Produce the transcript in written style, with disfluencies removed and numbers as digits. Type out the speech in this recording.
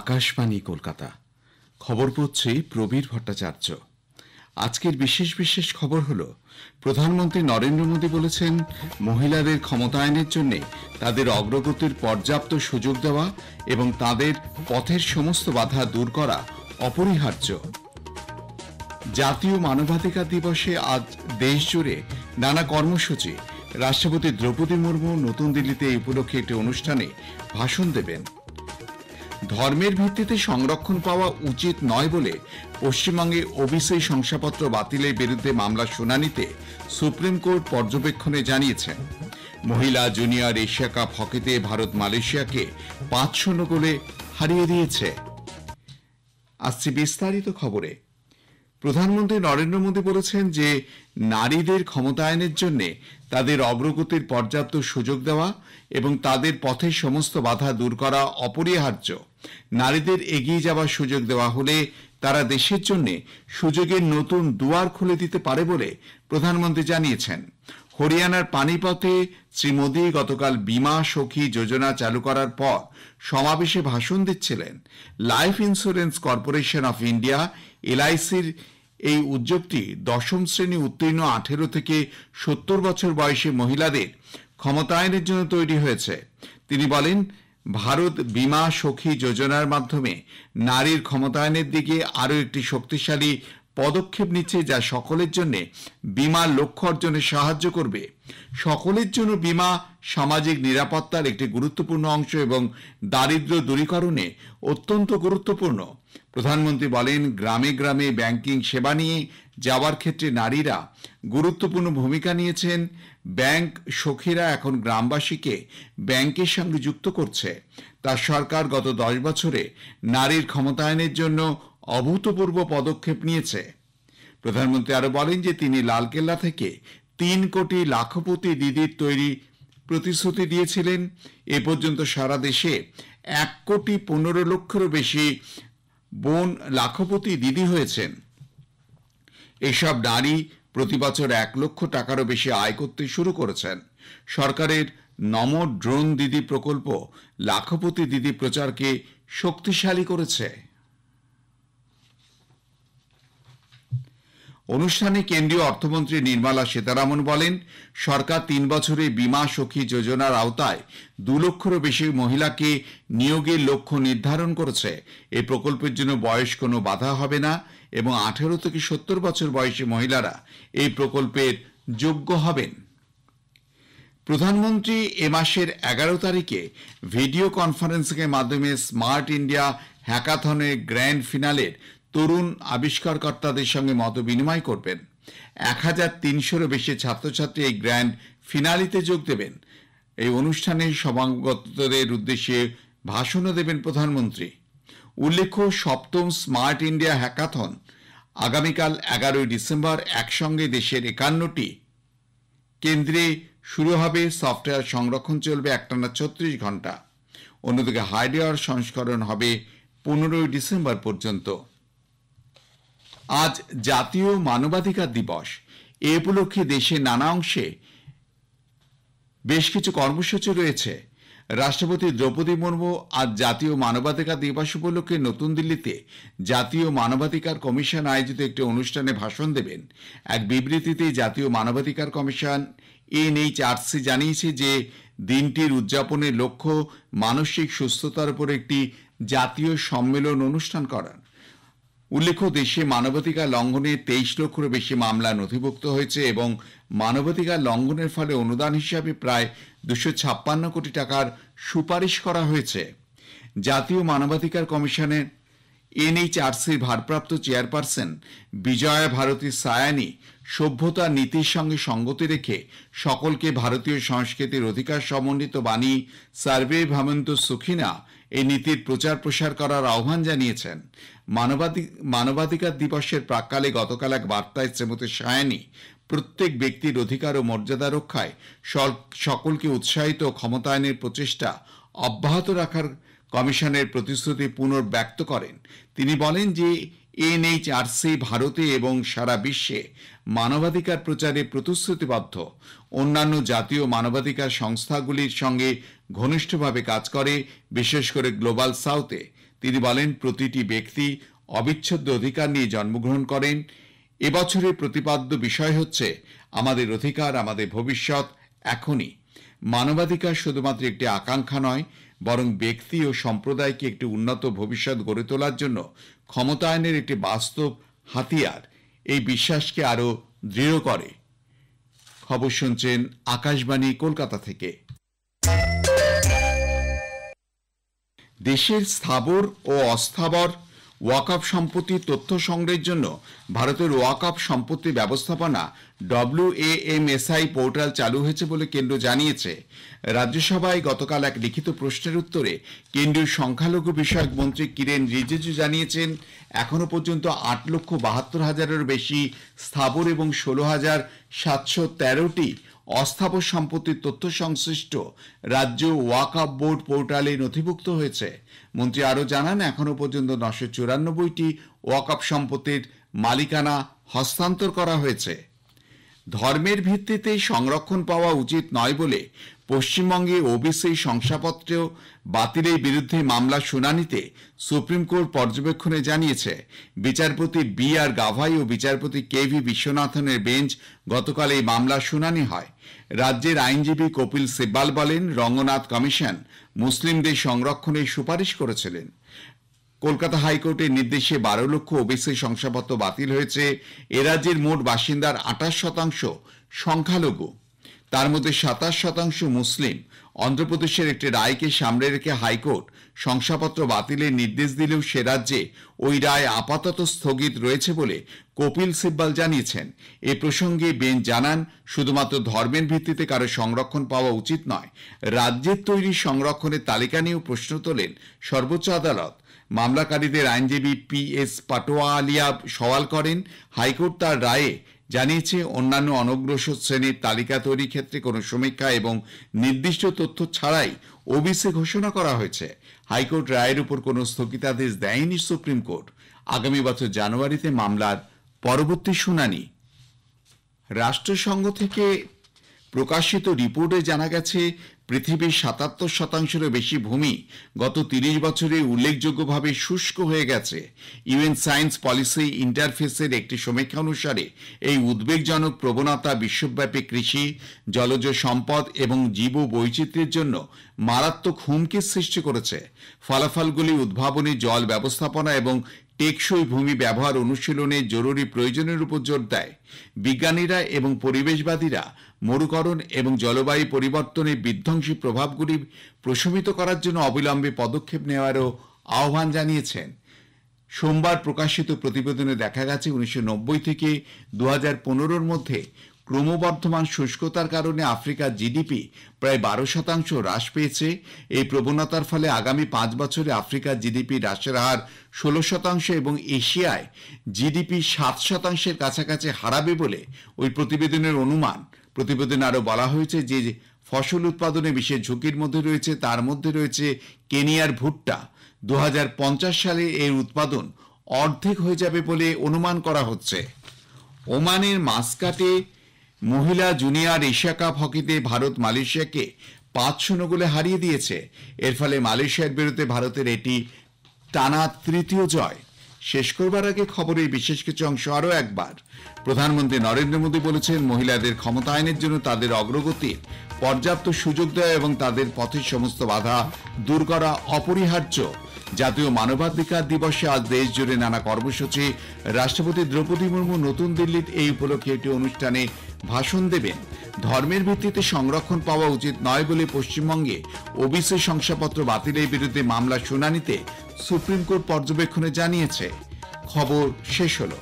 আকাশবাণী কলকাতা। খবর পড়ছে প্রবীর ভট্টাচার্য। আজকের বিশেষ বিশেষ খবর হলো, প্রধানমন্ত্রী নরেন্দ্র মোদী বলেছেন, মহিলাদের ক্ষমতায়নের জন্য তাদের অগ্রগতির পর্যাপ্ত সুযোগ দেওয়া এবং তাদের পথের সমস্ত বাধা দূর করা অপরিহার্য। জাতীয় মানবাধিকার দিবসে আজ দেশ জুড়ে নানা কর্মসূচি। রাষ্ট্রপতি দ্রৌপদী মুর্মু নতুন দিল্লিতে এই উপলক্ষে একটি অনুষ্ঠানে ভাষণ দেবেন। ধর্মের ভিত্তিতে সংরক্ষণ পাওয়া উচিত নয় বলে পশ্চিমবঙ্গে ওবিসি শংসাপত্র বাতিলের বিরুদ্ধে মামলার শুনানিতে সুপ্রিম কোর্ট পর্যবেক্ষণে জানিয়েছেন। মহিলা জুনিয়র এশিয়া কাপ হকিতে ভারত মালয়েশিয়াকে 5-0 গোলে হারিয়ে দিয়েছে। আসছে বিস্তারিত খবরে। প্রধানমন্ত্রী নরেন্দ্র মোদী বলেছেন যে নারীদের ক্ষমতায়নের জন্য তাদের অগ্রগতির পর্যাপ্ত সুযোগ দেওয়া এবং তাদের পথের সমস্ত বাধা দূর করা অপরিহার্য। নারীদের এগিয়ে যাওয়ার সুযোগ দেওয়া হলে তারা দেশের জন্য সুযোগের নতুন দুয়ার খুলে দিতে পারে বলে প্রধানমন্ত্রী জানিয়েছেন। হরিয়ানার পানিপথে শ্রী মোদী গতকাল বীমা সখী যোজনা চালু করার পর সমাবেশে ভাষণ দিচ্ছিলেন। Life insurance corporation of India এলআইসির এই উদ্যোগটি 10ম শ্রেণী উত্তীর্ণ 18 থেকে 70 বছর বয়সী মহিলাদের ক্ষমতায়নের জন্য তৈরি হয়েছে। তিনি বলেন, ভারত বীমা সখী যোজনার মাধ্যমে নারীর ক্ষমতায়নের দিকে আরও একটি শক্তিশালী পদক্ষেপ নিচ্ছে, যা সকলের জন্য বীমার লক্ষ্য অর্জনে সাহায্য করবে। সকলের জন্য বীমা সামাজিক নিরাপত্তার একটি গুরুত্বপূর্ণ অংশ এবং দারিদ্র্য দূরীকরণে অত্যন্ত গুরুত্বপূর্ণ। প্রধানমন্ত্রী বলেন, গ্রামে গ্রামে ব্যাংকিং সেবা নিয়ে যাওয়ার ক্ষেত্রে নারীরা গুরুত্বপূর্ণ ভূমিকা নিয়েছেন। ব্যাংক সখীরা এখন গ্রামবাসীকে ব্যাংকের সঙ্গে যুক্ত করছে। তার সরকার গত 10 বছরে নারীর ক্ষমতায়নের জন্য অভূতপূর্ব পদক্ষেপ নিয়েছে। প্রধানমন্ত্রী আরো বলেন যে তিনি লালকেল্লা থেকে 3 কোটি লাখপতি দিদির তৈরি প্রতিশ্রুতি দিয়েছিলেন। এ পর্যন্ত সারা দেশে 1,15 লক্ষেরও বেশি বোন লাখপতি দিদি হয়েছেন। এসব নারী প্রতি বছর 1 লক্ষ টাকারও বেশি আয় করতে শুরু করেছেন। সরকারের নমো ড্রোন দিদি প্রকল্প লাখপতি দিদি প্রচারকে শক্তিশালী করেছে। অনুষ্ঠানে কেন্দ্রীয় অর্থমন্ত্রী নির্মলা সীতারামন বলেন, সরকার 3 বছরে বীমা সখী যোজনার আওতায় 2 লক্ষেরও বেশি মহিলাকে নিয়োগের লক্ষ্য নির্ধারণ করেছে। এই প্রকল্পের জন্য বয়স কোনো বাধা হবে না এবং 18 থেকে 70 বছর বয়সী মহিলারা এই প্রকল্পের যোগ্য হবেন। প্রধানমন্ত্রী এ মাসের 11 তারিখে ভিডিও কনফারেন্সিংয়ের মাধ্যমে স্মার্ট ইন্ডিয়া হ্যাকাথনের গ্র্যান্ড ফিনালের তরুণ আবিষ্কারকর্তাদের সঙ্গে মত বিনিময় করবেন। 1300-এরও বেশি ছাত্রছাত্রী এই গ্র্যান্ড ফিনালিতে যোগ দেবেন। এই অনুষ্ঠানে সমাগতদের উদ্দেশ্যে ভাষণও দেবেন প্রধানমন্ত্রী। উল্লেখ্য, 7ম স্মার্ট ইন্ডিয়া হ্যাকাথন আগামীকাল 11 ডিসেম্বর একসঙ্গে দেশের 51টি কেন্দ্রে শুরু হবে। সফটওয়্যার সংরক্ষণ চলবে একটানা 36 ঘন্টা। অন্যদিকে হার্ডওয়্যার সংস্করণ হবে 15 ডিসেম্বর পর্যন্ত। আজ জাতীয় মানবাধিকার দিবস। এ উপলক্ষে দেশের নানা অংশে বেশ কিছু কর্মসূচি রয়েছে। রাষ্ট্রপতি দ্রৌপদী মুর্মু আজ জাতীয় মানবাধিকার দিবস উপলক্ষে নতুন দিল্লিতে জাতীয় মানবাধিকার কমিশন আয়োজিত একটি অনুষ্ঠানে ভাষণ দেবেন। এক বিবৃতিতে জাতীয় মানবাধিকার কমিশন এনএইচআরসি জানিয়েছে যে দিনটির উদযাপনের লক্ষ্য মানসিক সুস্থতার উপর একটি জাতীয় সম্মেলন অনুষ্ঠান করার। উল্লেখ্য, দেশে মানবাধিকার লঙ্ঘনের 23 লক্ষেরও বেশি মামলা নথিভুক্ত হয়েছে এবং মানবাধিকার লঙ্ঘনের ফলে অনুদান হিসাবে প্রায় 256 কোটি টাকার সুপারিশ করা হয়েছে। জাতীয় মানবাধিকার কমিশনের এনএইচআরসির ভারপ্রাপ্ত চেয়ারপারসন বিজয়া ভারতী সায়ানি সভ্যতা নীতির সঙ্গে সঙ্গতি রেখে সকলকে ভারতীয় সংস্কৃতির অধিকার সমন্বিত বাণী সার্বে ভবন্তু সুখিনা এই নীতির প্রচার প্রসার করার আহ্বান জানিয়েছেন। মানবাধিকার দিবসের প্রাক্কালে গতকাল এক বার্তায় শ্রীমতী সায়ানি প্রত্যেক ব্যক্তির অধিকার ও মর্যাদা রক্ষায় সকলকে উৎসাহিত ও ক্ষমতায়নের প্রচেষ্টা অব্যাহত রাখার কমিশনের প্রতিশ্রুতি পুনর্ব্যক্ত করেন। তিনি বলেন যে এনএইচআরসি ভারতে এবং সারা বিশ্বে মানবাধিকার প্রচারে প্রতিশ্রুতিবদ্ধ। অন্যান্য জাতীয় মানবাধিকার সংস্থাগুলির সঙ্গে ঘনিষ্ঠভাবে কাজ করে, বিশেষ করে গ্লোবাল সাউথে। তিনি বলেন, প্রতিটি ব্যক্তি অবিচ্ছেদ্য অধিকার নিয়ে জন্মগ্রহণ করেন। এবছরের প্রতিপাদ্য বিষয় হচ্ছে আমাদের অধিকার, আমাদের ভবিষ্যৎ এখনই। মানবাধিকার শুধুমাত্র একটি আকাঙ্ক্ষা নয়, বরং ব্যক্তি ও সম্প্রদায়কে একটি উন্নত ভবিষ্যৎ গড়ে তোলার জন্য ক্ষমতায়নের একটি বাস্তব হাতিয়ার। এই বিশ্বাসকে আরো দৃঢ় করে। খবর শুনছেন আকাশবাণী কলকাতা থেকে। দেশের স্থাবর ও অস্থাবর ওয়াকফ সম্পত্তির তথ্য সংগ্রহের জন্য ভারতের ওয়াকফ সম্পত্তি ব্যবস্থাপনা WAMSI পোর্টাল চালু হয়েছে বলে কেন্দ্র জানিয়েছে। রাজ্যসভায় গতকাল এক লিখিত প্রশ্নের উত্তরে কেন্দ্রীয় সংখ্যালঘু বিষয়ক মন্ত্রী কিরেন রিজিজু জানিয়েছেন, এখনো পর্যন্ত 8,72,000-এরও বেশি স্থাবর এবং 16,713টি অস্থাবর সম্পত্তির তথ্য সংশ্লিষ্ট রাজ্য ওয়াকফ বোর্ড পোর্টালে নথিভুক্ত হয়েছে। মন্ত্রী আরও জানান, এখনো পর্যন্ত 994টি ওয়াকফ সম্পত্তির মালিকানা হস্তান্তর করা হয়েছে। ধর্মের ভিত্তিতে সংরক্ষণ পাওয়া উচিত নয় বলে পশ্চিমবঙ্গে ওবিসি শংসাপত্র বাতিলের বিরুদ্ধে মামলা শুনানিতে সুপ্রিম কোর্ট পর্যবেক্ষণে জানিয়েছে। বিচারপতি BR গাভাই ও বিচারপতি KV বিশ্বনাথনের বেঞ্চ গতকাল এই মামলার শুনানি হয়। রাজ্যের আইনজীবী কপিল সিব্বাল বলেন, রঙ্গনাথ কমিশন মুসলিমদের সংরক্ষণের সুপারিশ করেছিলেন। কলকাতা হাইকোর্টের নির্দেশে 12 লক্ষ ওবিসি শংসাপত্র বাতিল হয়েছে। এ রাজ্যের মোট বাসিন্দার 28% সংখ্যালঘু, তার মধ্যে 27% মুসলিম। অন্ধ্রপ্রদেশের একটি রায়কে সামনে রেখে হাইকোর্ট শংসাপত্র বাতিলের নির্দেশ দিলেও সে রাজ্যে ওই রায় আপাতত স্থগিত রয়েছে বলে কপিল সিব্বাল জানিয়েছেন। এ প্রসঙ্গে বেঞ্চ জানান, শুধুমাত্র ধর্মের ভিত্তিতে কারো সংরক্ষণ পাওয়া উচিত নয়, রাজ্যের তৈরি সংরক্ষণের তালিকা নিয়েও প্রশ্ন তোলেন সর্বোচ্চ আদালত। মামলাকারীদের আইনজীবী PS পাটোয়ালিয়া সওয়াল করেন, হাইকোর্ট তার রায়ে জানিয়েছে অন্যান্য অনগ্রসর শ্রেণীর তালিকা তৈরির ক্ষেত্রে কোনো সমীক্ষা এবং নির্দিষ্ট তথ্য ছাড়াই ওবিসি ঘোষণা করা হয়েছে। হাইকোর্ট রায়ের উপর কোনো স্থগিতাদেশ দেয়নি সুপ্রিম কোর্ট। আগামী বছর জানুয়ারিতে মামলার পরবর্তী শুনানি। রাষ্ট্রসংঘ থেকে প্রকাশিত রিপোর্টে জানা গেছে, পৃথিবীর 77%-এরও বেশি ভূমি গত 30 বছরে উল্লেখযোগ্যভাবে শুষ্ক হয়ে গেছে। UN সায়েন্স পলিসি ইন্টারফেসের একটি সমীক্ষা অনুসারে এই উদ্বেগজনক প্রবণতা বিশ্বব্যাপী কৃষি, জলজ সম্পদ এবং জীব বৈচিত্র্যের জন্য মারাত্মক হুমকির সৃষ্টি করেছে। ফলাফলগুলি উদ্ভাবনী জল ব্যবস্থাপনা এবং টেকসই ভূমি ব্যবহার অনুশীলনের জরুরি প্রয়োজনের উপর জোর দেয়। বিজ্ঞানীরা এবং পরিবেশবাদীরা মরুকরণ এবং জলবায়ু পরিবর্তনের বিধ্বংসী প্রভাবগুলি প্রশমিত করার জন্য অবিলম্বে পদক্ষেপ নেওয়ারও আহ্বান জানিয়েছেন। সোমবার প্রকাশিত প্রতিবেদনে দেখা গেছে, 1990 থেকে 2015-র মধ্যে ক্রমবর্ধমান শুষ্কতার কারণে আফ্রিকার GDP প্রায় 12% হ্রাস পেয়েছে। এই প্রবণতার ফলে আগামী 5 বছরে আফ্রিকার GDP হ্রাসের হার 16% এবং এশিয়ায় GDP 7%-এর কাছাকাছি হারাবে বলে ওই প্রতিবেদনের অনুমান। প্রতিবেদনে আরও বলা হয়েছে যে ফসল উৎপাদনে বিশেষ ঝুঁকির মধ্যে রয়েছে, তার মধ্যে রয়েছে কেনিয়ার ভুট্টা। 2050 সালে এর উৎপাদন অর্ধেক হয়ে যাবে বলে অনুমান করা হচ্ছে। ওমানের মাস্কাটে মহিলা জুনিয়র এশিয়া কাপ হকিতে ভারত মালয়েশিয়াকে 5-0 গোলে হারিয়ে দিয়েছে। এর ফলে মালয়েশিয়ার বিরুদ্ধে ভারতের এটি টানা তৃতীয় জয়। শেষ করবার আগে খবরের বিশেষ কিছু অংশ আরও একবার। প্রধানমন্ত্রী নরেন্দ্র মোদী বলেছেন, মহিলাদের ক্ষমতায়নের জন্য তাদের অগ্রগতির পর্যাপ্ত সুযোগ দেওয়া এবং তাদের পথের সমস্ত বাধা দূর করা অপরিহার্য। জাতীয় মানবাধিকার দিবসে আজ দেশ জুড়ে নানা কর্মসূচি। রাষ্ট্রপতি দ্রৌপদী মুর্মু নতুন দিল্লিতে এই উপলক্ষে একটি অনুষ্ঠানে ভাষণ দেবেন। ধর্মের ভিত্তিতে সংরক্ষণ পাওয়া উচিত নয় বলে পশ্চিমবঙ্গে ওবিসি শংসাপত্র বাতিলের বিরুদ্ধে মামলা শুনানিতে সুপ্রিম কোর্ট পর্যবেক্ষণে জানিয়েছে। খবর শেষ হলো।